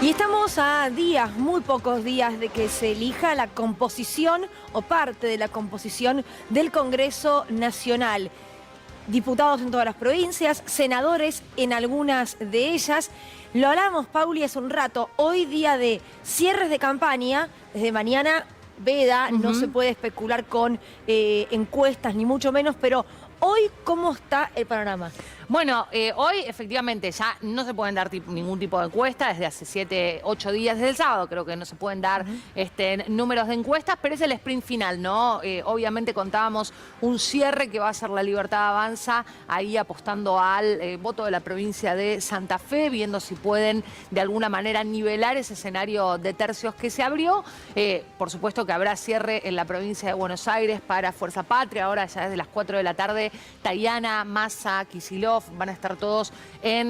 Y estamos a días, muy pocos días, de que se elija la composición o parte de la composición del Congreso Nacional. Diputados en todas las provincias, senadores en algunas de ellas. Lo hablamos, Pauli, hace un rato. Hoy día de cierres de campaña, desde mañana veda, no se puede especular con encuestas, ni mucho menos, pero hoy, ¿cómo está el panorama? Bueno, hoy efectivamente ya no se pueden dar ningún tipo de encuesta desde hace 7, 8 días, desde el sábado creo que no se pueden dar números de encuestas, pero es el sprint final, ¿no? Obviamente contábamos un cierre que va a ser La Libertad Avanza, ahí apostando al voto de la provincia de Santa Fe, viendo si pueden de alguna manera nivelar ese escenario de tercios que se abrió. Por supuesto que habrá cierre en la provincia de Buenos Aires para Fuerza Patria, ahora ya desde las 4 de la tarde, Tayana, Massa, Kicillof, van a estar todos en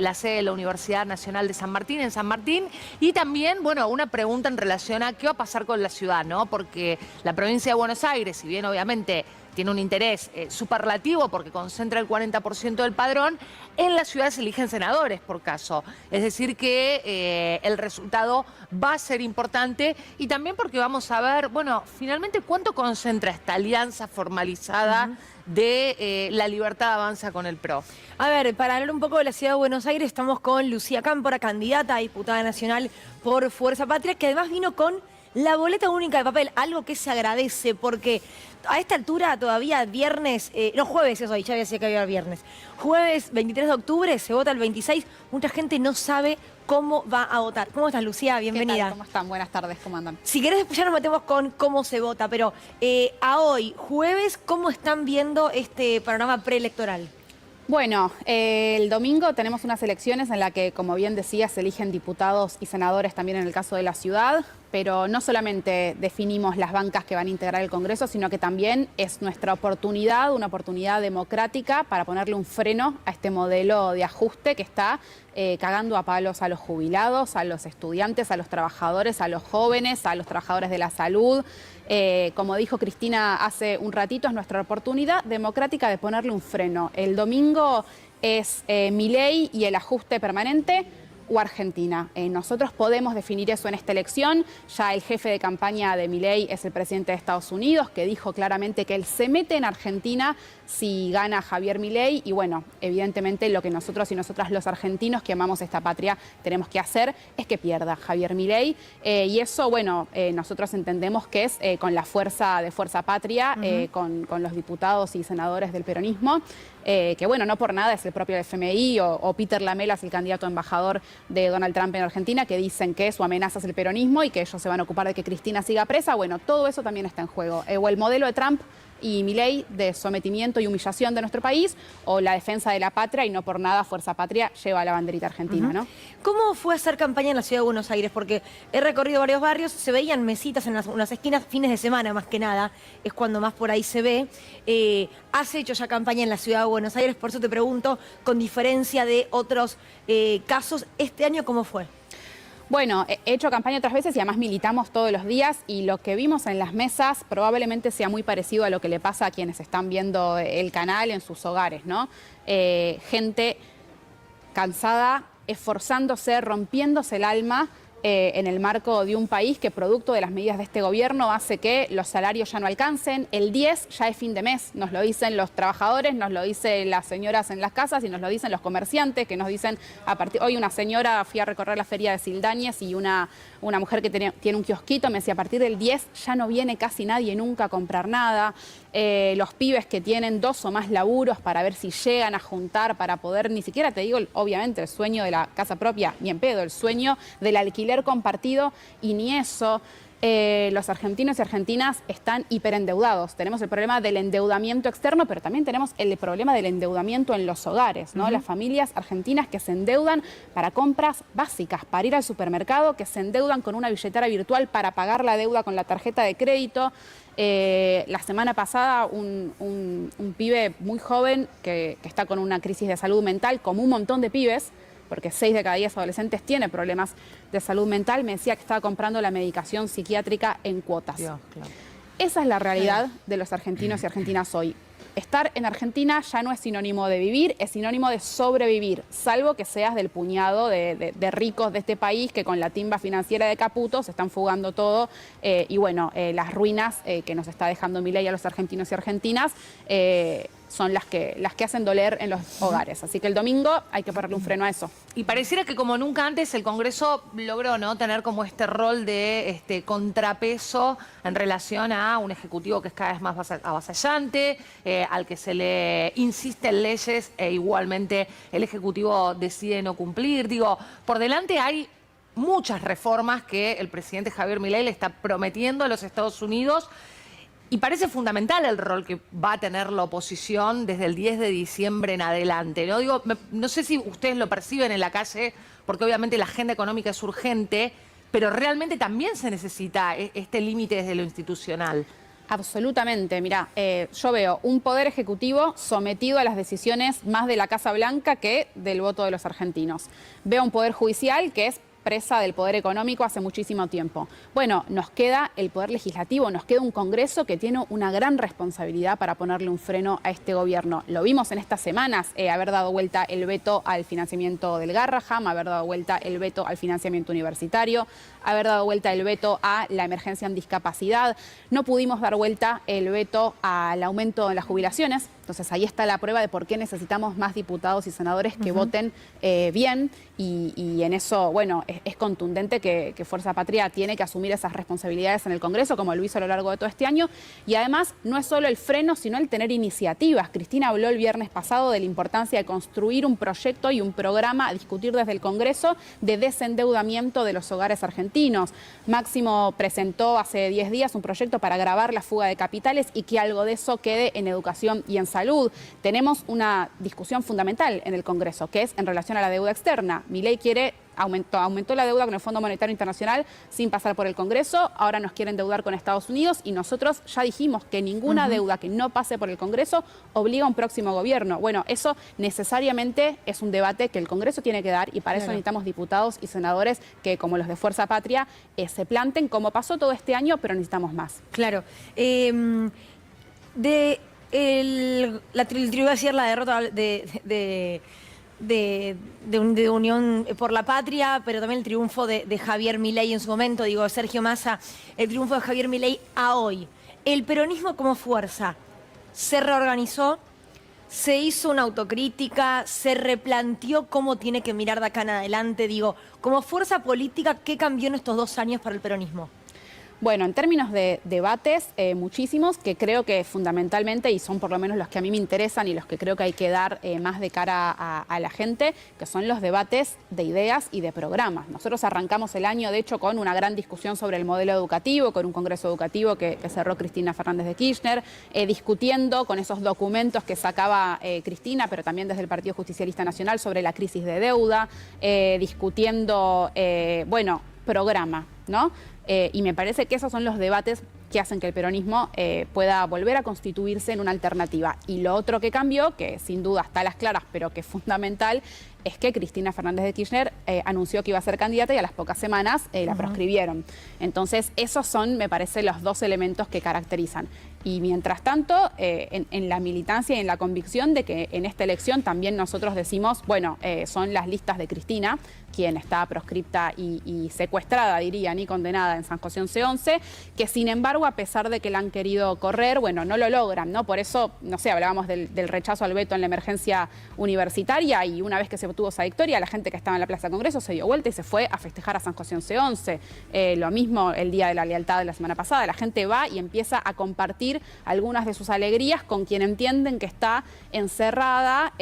la sede de la Universidad Nacional de San Martín, en San Martín. Y también, bueno, una pregunta en relación a qué va a pasar con la ciudad, ¿no? Porque la provincia de Buenos Aires, si bien obviamente tiene un interés superlativo porque concentra el 40% del padrón, en la ciudad se eligen senadores por caso. Es decir que el resultado va a ser importante y también porque vamos a ver, bueno, finalmente cuánto concentra esta alianza formalizada de La Libertad Avanza con el PRO. A ver, para hablar un poco de la ciudad de Buenos Aires, estamos con Lucía Cámpora, candidata a diputada nacional por Fuerza Patria, que además vino con la boleta única de papel, algo que se agradece porque a esta altura todavía viernes, no jueves es hoy, ya decía que había viernes, jueves 23 de octubre, se vota el 26, mucha gente no sabe cómo va a votar. ¿Cómo estás, Lucía? Bienvenida. ¿Qué tal? ¿Cómo están? Buenas tardes, ¿cómo andan? Si querés, después ya nos metemos con cómo se vota, pero a hoy, jueves, ¿cómo están viendo este panorama preelectoral? Bueno, el domingo tenemos unas elecciones en las que, como bien decía, se eligen diputados y senadores también en el caso de la ciudad, pero no solamente definimos las bancas que van a integrar el Congreso, sino que también es nuestra oportunidad, una oportunidad democrática para ponerle un freno a este modelo de ajuste que está cagando a palos a los jubilados, a los estudiantes, a los trabajadores, a los jóvenes, a los trabajadores de la salud. Como dijo Cristina hace un ratito, es nuestra oportunidad democrática de ponerle un freno. El domingo es Milei y el ajuste permanente o Argentina. Nosotros podemos definir eso en esta elección. Ya el jefe de campaña de Milei es el presidente de Estados Unidos, que dijo claramente que él se mete en Argentina si gana Javier Milei. Y bueno, evidentemente lo que nosotros y nosotras los argentinos que amamos esta patria tenemos que hacer es que pierda Javier Milei. Y eso, bueno, nosotros entendemos que es con la fuerza de Fuerza Patria, con los diputados y senadores del peronismo, que bueno, no por nada es el propio FMI o Peter Lamela, el candidato embajador de Donald Trump en Argentina, que dicen que su amenaza es el peronismo y que ellos se van a ocupar de que Cristina siga presa. Bueno, todo eso también está en juego. O el modelo de Trump y Milei de sometimiento y humillación de nuestro país, o la defensa de la patria, y no por nada Fuerza Patria lleva la banderita argentina, ¿no? ¿Cómo fue hacer campaña en la ciudad de Buenos Aires? Porque he recorrido varios barrios, se veían mesitas en unas esquinas, fines de semana más que nada, es cuando más por ahí se ve. ¿Has hecho ya campaña en la ciudad de Buenos Aires? Por eso te pregunto, con diferencia de otros casos, ¿este año cómo fue? Bueno, he hecho campaña otras veces y además militamos todos los días y lo que vimos en las mesas probablemente sea muy parecido a lo que le pasa a quienes están viendo el canal en sus hogares, ¿no? Gente cansada, esforzándose, rompiéndose el alma en el marco de un país que producto de las medidas de este gobierno hace que los salarios ya no alcancen. El 10 ya es fin de mes, nos lo dicen los trabajadores, nos lo dicen las señoras en las casas y nos lo dicen los comerciantes, que nos dicen, hoy una señora, fui a recorrer la feria de Sildañez y una mujer que tiene un kiosquito me decía, a partir del 10 ya no viene casi nadie nunca a comprar nada. Los pibes que tienen 2 o más laburos para ver si llegan a juntar para poder, ni siquiera te digo, obviamente, el sueño de la casa propia, ni en pedo, el sueño del alquiler compartido, y ni eso. Los argentinos y argentinas están hiperendeudados. Tenemos el problema del endeudamiento externo, pero también tenemos el problema del endeudamiento en los hogares, ¿no? Las familias argentinas que se endeudan para compras básicas, para ir al supermercado, que se endeudan con una billetera virtual para pagar la deuda con la tarjeta de crédito. La semana pasada un pibe muy joven que está con una crisis de salud mental, como un montón de pibes, porque 6 de cada 10 adolescentes tienen problemas de salud mental, me decía que estaba comprando la medicación psiquiátrica en cuotas. Dios, claro. Esa es la realidad de los argentinos y argentinas hoy. estar en Argentina ya no es sinónimo de vivir, es sinónimo de sobrevivir, salvo que seas del puñado de ricos de este país que con la timba financiera de Caputo se están fugando todo y bueno, las ruinas que nos está dejando Milei a los argentinos y argentinas son las que hacen doler en los hogares. Así que el domingo hay que ponerle un freno a eso. Y pareciera que como nunca antes el Congreso logró, ¿no?, tener como este rol de contrapeso en relación a un Ejecutivo que es cada vez más avasallante, al que se le insiste en leyes e igualmente el Ejecutivo decide no cumplir. Digo, por delante hay muchas reformas que el presidente Javier Milei le está prometiendo a los Estados Unidos. Y parece fundamental el rol que va a tener la oposición desde el 10 de diciembre en adelante, ¿no? Digo, no sé si ustedes lo perciben en la calle, porque obviamente la agenda económica es urgente, pero realmente también se necesita este límite desde lo institucional. Absolutamente. Mirá, yo veo un poder ejecutivo sometido a las decisiones más de la Casa Blanca que del voto de los argentinos. Veo un poder judicial que es presa del poder económico hace muchísimo tiempo. Bueno, nos queda el poder legislativo, nos queda un Congreso que tiene una gran responsabilidad para ponerle un freno a este gobierno. Lo vimos en estas semanas, haber dado vuelta el veto al financiamiento del Garraham, haber dado vuelta el veto al financiamiento universitario, haber dado vuelta el veto a la emergencia en discapacidad. No pudimos dar vuelta el veto al aumento de las jubilaciones. Entonces ahí está la prueba de por qué necesitamos más diputados y senadores que voten bien y en eso, bueno, es contundente que Fuerza Patria tiene que asumir esas responsabilidades en el Congreso, como lo hizo a lo largo de todo este año. Y además no es solo el freno, sino el tener iniciativas. Cristina habló el viernes pasado de la importancia de construir un proyecto y un programa a discutir desde el Congreso de desendeudamiento de los hogares argentinos. Máximo presentó hace 10 días un proyecto para grabar la fuga de capitales y que algo de eso quede en educación y en salud. Tenemos una discusión fundamental en el Congreso, que es en relación a la deuda externa. Milei quiere aumentó la deuda con el Fondo Monetario Internacional sin pasar por el Congreso, ahora nos quieren endeudar con Estados Unidos y nosotros ya dijimos que ninguna deuda que no pase por el Congreso obliga a un próximo gobierno. Bueno, eso necesariamente es un debate que el Congreso tiene que dar y para eso necesitamos diputados y senadores que, como los de Fuerza Patria, se planten como pasó todo este año, pero necesitamos más. Claro. Iba a decir la derrota de Unión por la Patria, pero también el triunfo de Javier Milei en su momento, digo, Sergio Massa, el triunfo de Javier Milei a hoy. El peronismo como fuerza se reorganizó, se hizo una autocrítica, se replanteó cómo tiene que mirar de acá en adelante. Digo, como fuerza política, ¿qué cambió en estos 2 años para el peronismo? Bueno, en términos de debates, muchísimos, que creo que fundamentalmente, y son por lo menos los que a mí me interesan y los que creo que hay que dar más de cara a la gente, que son los debates de ideas y de programas. Nosotros arrancamos el año, de hecho, con una gran discusión sobre el modelo educativo, con un congreso educativo que cerró Cristina Fernández de Kirchner, discutiendo con esos documentos que sacaba Cristina, pero también desde el Partido Justicialista Nacional, sobre la crisis de deuda, discutiendo, bueno, programa, ¿no? Y me parece que esos son los debates que hacen que el peronismo pueda volver a constituirse en una alternativa. Y lo otro que cambió, que sin duda está a las claras, pero que es fundamental, es que Cristina Fernández de Kirchner anunció que iba a ser candidata y a las pocas semanas la proscribieron. Entonces, esos son, me parece, los 2 elementos que caracterizan. Y mientras tanto, en la militancia y en la convicción de que en esta elección también nosotros decimos, bueno, son las listas de Cristina, quien está proscripta y secuestrada, dirían, y condenada en San José 1111, que sin embargo, a pesar de que la han querido correr, bueno, no lo logran, ¿no? Por eso, no sé, hablábamos del rechazo al veto en la emergencia universitaria y una vez que se obtuvo esa victoria, la gente que estaba en la Plaza Congreso se dio vuelta y se fue a festejar a San José 1111. Lo mismo el Día de la Lealtad de la semana pasada, la gente va y empieza a compartir algunas de sus alegrías con quien entienden que está encerrada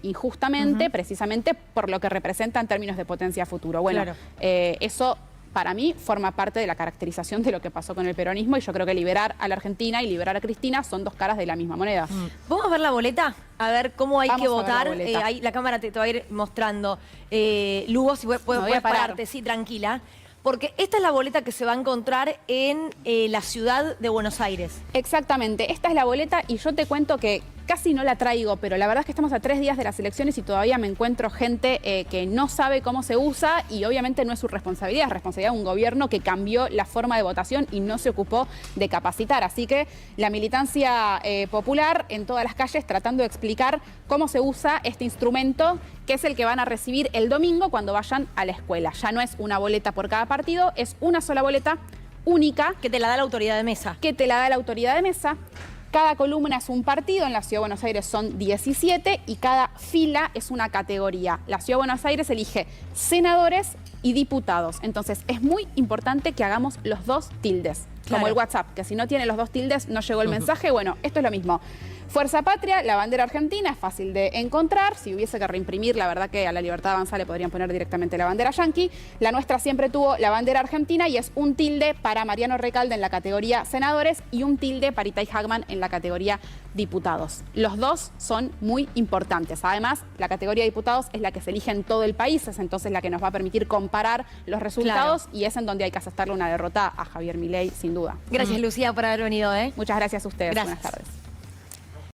injustamente, precisamente por lo que representa en términos de potencia futuro. Bueno, eso para mí forma parte de la caracterización de lo que pasó con el peronismo y yo creo que liberar a la Argentina y liberar a Cristina son 2 caras de la misma moneda. ¿Vamos a ver la boleta? A ver cómo hay que votar. Ahí la cámara te va a ir mostrando. Lugo, si puedes pararte, sí, tranquila. Porque esta es la boleta que se va a encontrar en la ciudad de Buenos Aires. Exactamente, esta es la boleta y yo te cuento que casi no la traigo, pero la verdad es que estamos a 3 días de las elecciones y todavía me encuentro gente que no sabe cómo se usa y obviamente no es su responsabilidad, es responsabilidad de un gobierno que cambió la forma de votación y no se ocupó de capacitar. Así que la militancia popular en todas las calles tratando de explicar cómo se usa este instrumento, que es el que van a recibir el domingo cuando vayan a la escuela. Ya no es una boleta por cada partido, es una sola boleta única. Que te la da la autoridad de mesa. Que te la da la autoridad de mesa. Cada columna es un partido, en la Ciudad de Buenos Aires son 17 y cada fila es una categoría. La Ciudad de Buenos Aires elige senadores y diputados. Entonces es muy importante que hagamos los 2 tildes, como el WhatsApp, que si no tiene los 2 tildes no llegó el mensaje. Bueno, esto es lo mismo. Fuerza Patria, la bandera argentina, es fácil de encontrar. Si hubiese que reimprimir, la verdad que a la Libertad Avanza le podrían poner directamente la bandera yanqui. La nuestra siempre tuvo la bandera argentina y es un tilde para Mariano Recalde en la categoría senadores y un tilde para Itay Hagman en la categoría diputados. Los 2 son muy importantes. Además, la categoría diputados es la que se elige en todo el país, es entonces la que nos va a permitir comparar los resultados y es en donde hay que asestarle una derrota a Javier Milei, sin duda. Gracias, Lucía, por haber venido. Muchas gracias a ustedes. Gracias. Buenas tardes.